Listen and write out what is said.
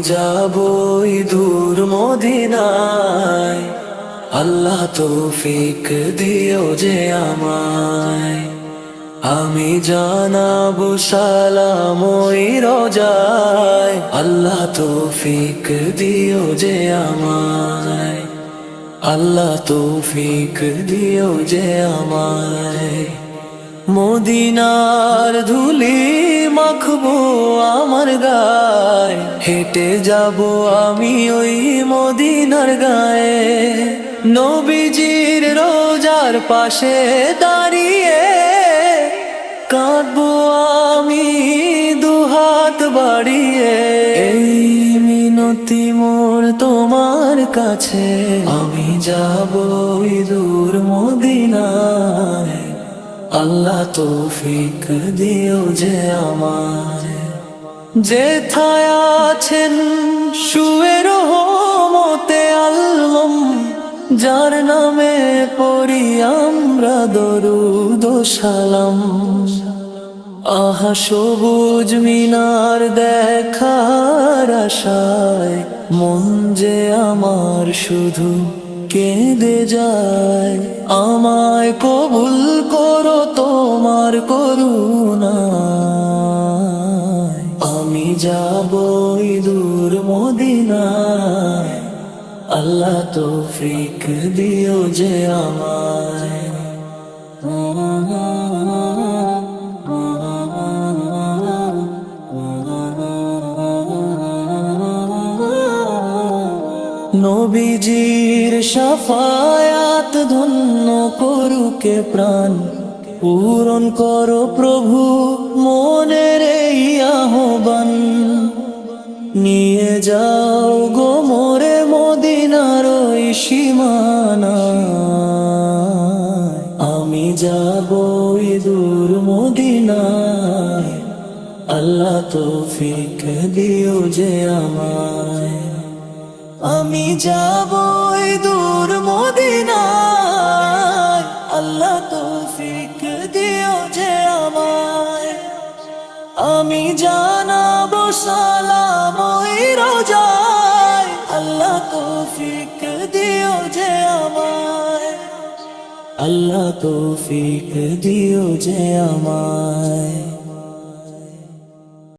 যাবই দূর মদিনায়, আল্লাহ তৌফিক দিও যে আমায়। আমি জানাবো সালাম ওই রোজায়, আল্লাহ তৌফিক দিও যে আমায়। আল্লাহ তৌফিক দিও যে আমায়। মদিনার ধুলি মাখবো আমার গায়ে, হেঁটে যাব আমি ওই মদিনার গায়ে। নবীজির রোজার পাশে দাঁড়িয়ে কাঁদবো আমি দুহাত বাড়িয়ে। এই মিনতি মোর তোমার কাছে, আমি যাব দূর মদিনায়, আল্লাহ তৌফিক দিও যে আমায়। যেথায় আছেন শুয়ে রহমতে আলম, যার নামে পড়ি আমরা দরুদ ও সালাম। আহা সবুজ মিনার দেখার আশায়, মন যে আমার শুধু কেঁদে যায়। আমায় কবুল করো তোমার করুণায়, আমি যাবই দূর মদিনায়, আল্লাহ তৌফিক দিও যে আমায়। নবীজির শাফায়াত ধন্য করুকে প্রাণ, পূরণ করো প্রভু মনের এই আহ্বান। নিয়ে যাও গো মোরে মদিনার ওই সীমানায়, আমি যাবই দূর মদিনায়, আল্লাহ তৌফিক দিও যে আমায়। আমি যাবই দূর মদিনায়, আল্লাহ তৌফিক দিও যে আমায়। আমি জানাবো সালাম ওই রোজায়, আল্লাহ তৌফিক দিও যে আমায়। আল্লাহ তৌফিক দিও যে আমায়।